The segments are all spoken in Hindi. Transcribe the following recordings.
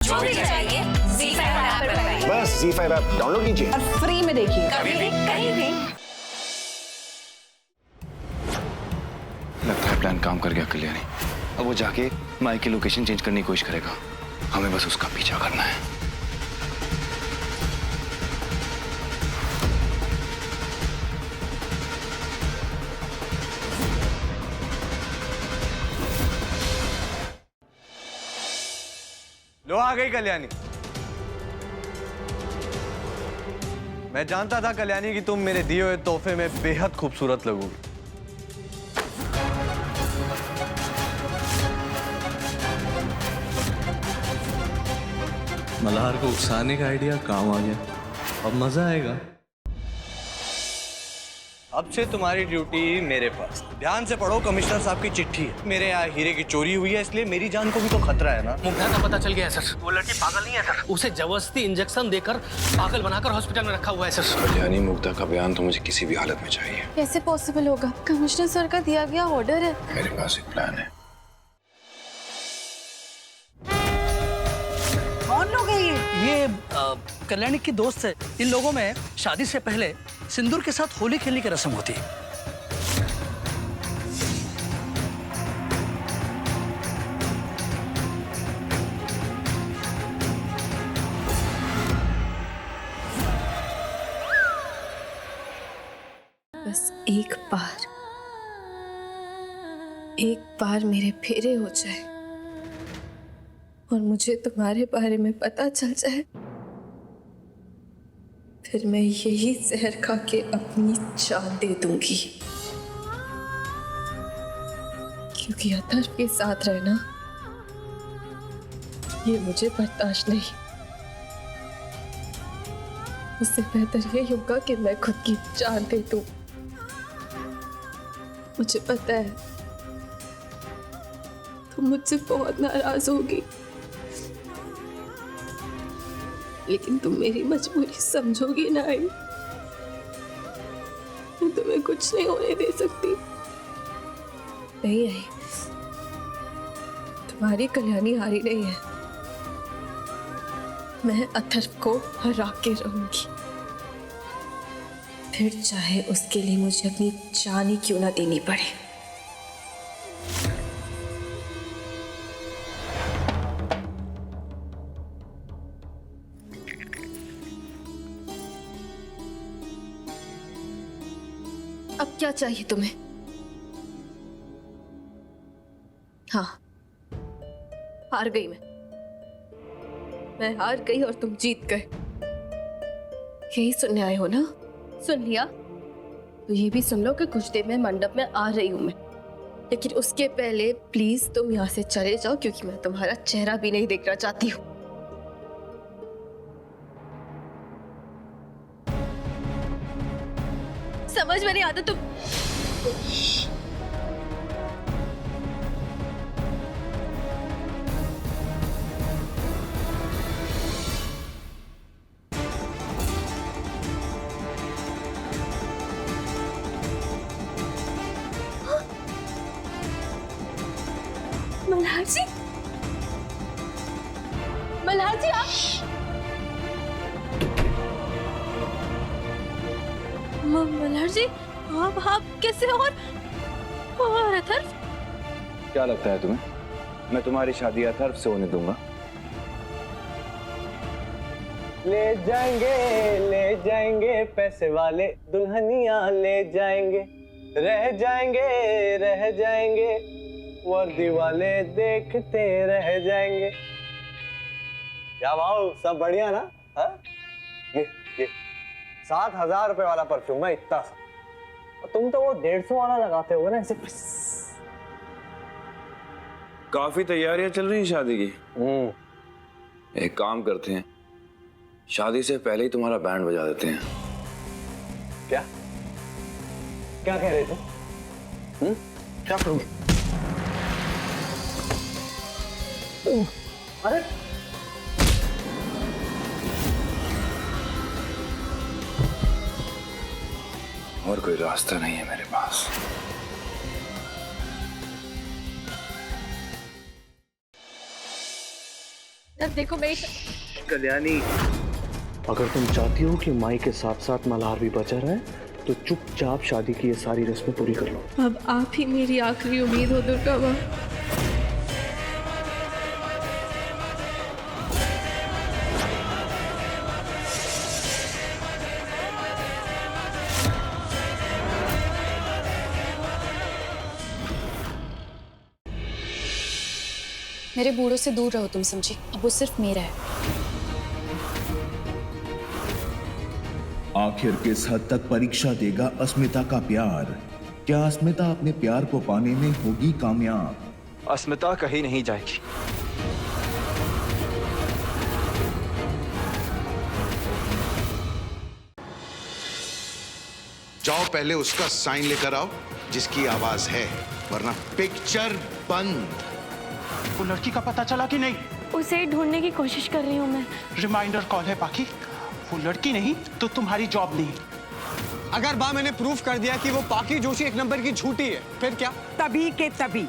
जो भी चाहिए ZEE5 ऐप पर पाइए। बस ZEE5 ऐप डाउनलोड कीजिए और फ्री में देखिए, कभी भी कहीं भी। लगता है प्लान काम कर गया कल्याणी। अब वो जाके माइक की लोकेशन चेंज करने की कोशिश करेगा। हमें बस उसका पीछा करना है। लो आ गई कल्याणी। मैं जानता था कल्याणी कि तुम मेरे दिए हुए तोहफे में बेहद खूबसूरत लगोगी। मल्हार को उकसाने का आइडिया काम आ गया। अब मजा आएगा। अब से तुम्हारी ड्यूटी मेरे पास। ध्यान से पढ़ो, कमिश्नर साहब की चिट्ठी है। मेरे यहाँ हीरे की चोरी हुई है, इसलिए मेरी जान को भी तो खतरा है ना। मुग्धा का पता चल गया है सर। वो लड़की पागल नहीं है सर। उसे जबरदस्ती इंजेक्शन देकर पागल बनाकर हॉस्पिटल में रखा हुआ है सर। कल्याणी, मुग्धा का बयान तो मुझे किसी भी हालत में चाहिए। कैसे पॉसिबल होगा? कमिश्नर सर का दिया गया ऑर्डर है। मेरे पास एक प्लान है। कौन लोग हैं ये कल्याणी की दोस्त है। इन लोगों में शादी से पहले सिंदूर के साथ होली खेलने की रस्म होती है। बस एक बार मेरे फेरे हो जाए और मुझे तुम्हारे बारे में पता चल जाए, फिर मैं यही जहर खा के अपनी जान दे दूंगी। क्योंकि अथर्व के साथ रहना ये मुझे बर्दाश्त नहीं। उससे बेहतर ये होगा कि मैं खुद की जान दे दूं। मुझे पता है तुम मुझसे बहुत नाराज होगी, लेकिन तुम मेरी मजबूरी समझोगी ना। आई मैं तुम्हें कुछ नहीं होने दे सकती। नहीं आई, तुम्हारी कल्याणी हारी नहीं है। मैं अथर्व को हरा के रहूंगी, फिर चाहे उसके लिए मुझे अपनी जान ही क्यों ना देनी पड़े। अब क्या चाहिए तुम्हें? हाँ, हार गई मैं हार गई और तुम जीत गए। यही सुनने आए हो ना? सुन लिया तो ये भी सुन लो कि कुछ देर में मंडप में आ रही हूं मैं, लेकिन उसके पहले प्लीज तुम यहाँ से चले जाओ, क्योंकि मैं तुम्हारा चेहरा भी नहीं देखना चाहती हूँ। समझ में नहीं आता तुम। मल्हार जी, मल्हार जी मल्हार जी आप कैसे? और अथर्व? क्या लगता है तुम्हें मैं तुम्हारी शादी अथर्व से होने दूंगा? ले जाएंगे पैसे वाले दुल्हनिया ले जाएंगे, रह जाएंगे वर्दी वाले देखते रह जाएंगे। क्या भाव, सब बढ़िया ना? हाँ, ये 7,000 रुपए वाला परफ्यूम है, इतना सा। और तुम तो वो 150 वाला लगाते हो ना ऐसे। काफी तैयारियां चल रही हैं शादी की। एक काम करते हैं, शादी से पहले ही तुम्हारा बैंड बजा देते हैं। क्या क्या कह रहे थे? क्या करूं? अरे और कोई रास्ता नहीं है मेरे पास। देखो मैं कल्याणी, अगर तुम चाहती हो कि माई के साथ साथ मल्हार भी बचा रहे तो चुपचाप शादी की ये सारी रस्में पूरी कर लो। अब आप ही मेरी आखिरी उम्मीद हो दुर्गा माँ। मेरे बूढ़ों से दूर रहो तुम, समझी? अब वो सिर्फ मेरा है। आखिर किस हद तक परीक्षा देगा अस्मिता का प्यार? क्या अस्मिता अपने प्यार को पाने में होगी कामयाब? अस्मिता कहीं नहीं जाएगी। जाओ पहले उसका साइन लेकर आओ जिसकी आवाज है, वरना पिक्चर बंद। वो लड़की का पता चला कि नहीं? उसे ढूंढने की कोशिश कर रही हूँ मैं। रिमाइंडर कॉल है बाकी। वो लड़की नहीं तो तुम्हारी जॉब नहीं। अगर बा मैंने प्रूफ कर दिया कि वो पाकी जोशी एक नंबर की झूठी है, फिर क्या? तभी के तभी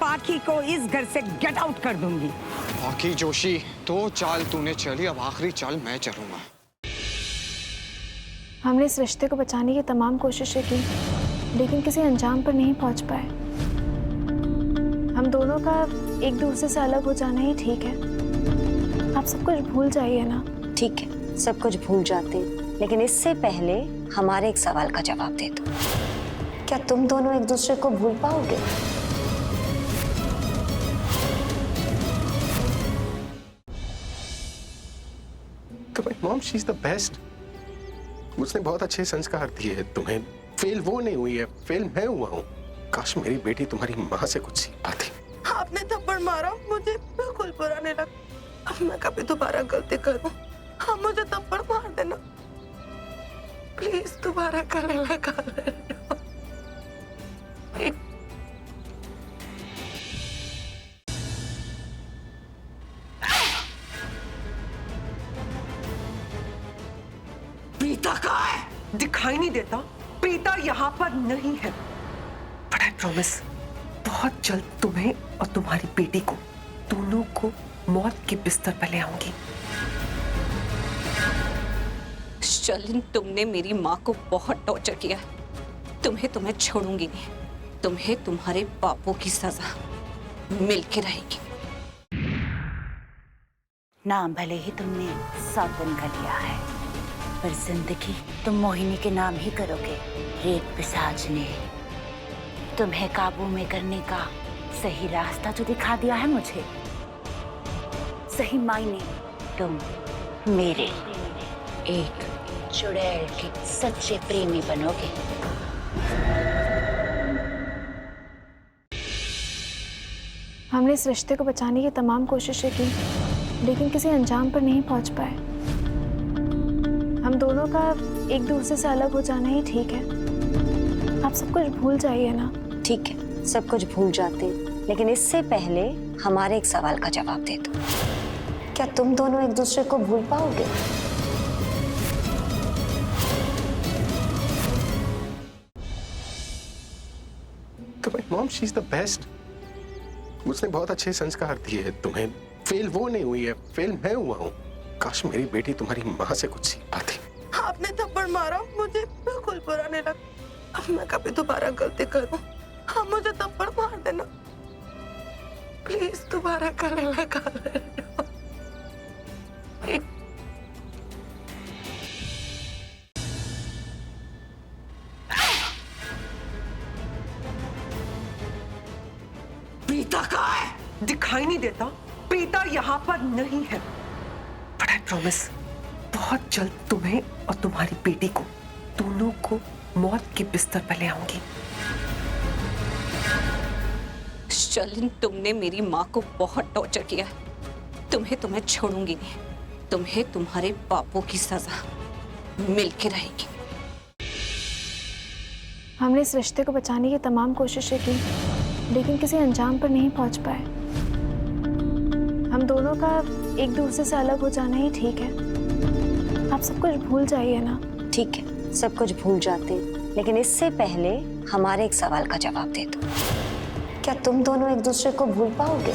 पाकी को इस घर से गेट आउट कर दूंगी। पाकी जोशी, तो चाल तूने चली, अब आखिरी चाल मैं चलूंगा। हमने इस रिश्ते को बचाने की तमाम कोशिशें की, लेकिन किसी अंजाम पर नहीं पहुंच पाए। हम दोनों का एक दूसरे से अलग हो जाना ही ठीक है। आप सब कुछ भूल जाइए ना। ठीक है, सब कुछ भूल जाते, लेकिन इससे पहले हमारे एक सवाल का जवाब दे दो। क्या तुम दोनों एक दूसरे को भूल पाओगे? तो भाई mom, she is the best. उसने बहुत अच्छे संस्कार दिए तुम्हें। फेल वो नहीं हुई है, फेल मैं हुआ हूँ। काश मेरी बेटी तुम्हारी माँ से कुछ सीख पाती। आपने थप्पड़ मारा, मुझे बिल्कुल बुरा नहीं लगा। अब मैं कभी दोबारा गलती करूं, आप मुझे थप्पड़ मार देना प्लीज। दोबारा करने लगा। प्रीता कहाँ है? दिखाई नहीं देता। प्रीता यहाँ पर नहीं है। बट आई प्रॉमिस, बहुत जल्द तुम्हें और तुम्हारी बेटी को, दोनों को मौत के बिस्तर पर ले आऊंगी। शर्लिन, तुमने मेरी माँ को बहुत टॉर्चर किया। तुम्हें छोड़ूंगी नहीं। तुम्हें तुम्हारे पापों की सजा मिलके रहेगी। नाम भले ही तुमने सावन का लिया है, पर जिंदगी तुम मोहिनी के नाम ही करोगे। रेत पिशाच ने तुम्हें काबू में करने का सही रास्ता तो दिखा दिया है मुझे। सही मायने तुम मेरे एक चुड़ैल के सच्चे प्रेमी बनोगे। हमने इस रिश्ते को बचाने की तमाम कोशिशें की, लेकिन किसी अंजाम पर नहीं पहुंच पाए। हम दोनों का एक दूसरे से अलग हो जाना ही ठीक है। आप सब कुछ भूल जाइए ना। ठीक है, सब कुछ भूल जाते, लेकिन इससे पहले हमारे एक सवाल का जवाब दे दो। क्या तुम दोनों एक दूसरे को भूल पाओगे? तो भाई mom, she is the best. उसने बहुत अच्छे संस्कार दिए तुम्हें। फेल वो नहीं हुई है, फेल मैं हुआ हूँ। काश मेरी बेटी तुम्हारी माँ से कुछ सीख पाती। आपने थप्पड़ मारा, मुझे बिल्कुल बुरा नहीं लगा। अब मैं कभी दोबारा गलती करूं, आप मुझे थप्पड़ मार देना प्लीज। दोबारा करने लगा। प्रीता कहाँ है? दिखाई नहीं देता। प्रीता यहाँ पर नहीं है। बट आई प्रॉमिस, बहुत जल्द तुम्हें और तुम्हारी बेटी को, दोनों को मौत के बिस्तर पर ले आऊंगी। शर्लिन, तुमने मेरी माँ को बहुत टॉर्चर किया। तुम्हें छोड़ूंगी नहीं। तुम्हें तुम्हारे पापों की सजा मिलके रहेगी। हमने इस रिश्ते को बचाने की तमाम कोशिशें की, लेकिन किसी अंजाम पर नहीं पहुंच पाए। हम दोनों का एक दूसरे से अलग हो जाना ही ठीक है। आप सब कुछ भूल जाइए ना। ठीक है, सब कुछ भूल जाते, लेकिन इससे पहले हमारे एक सवाल का जवाब दे दो। क्या तुम दोनों एक दूसरे को भूल पाओगे?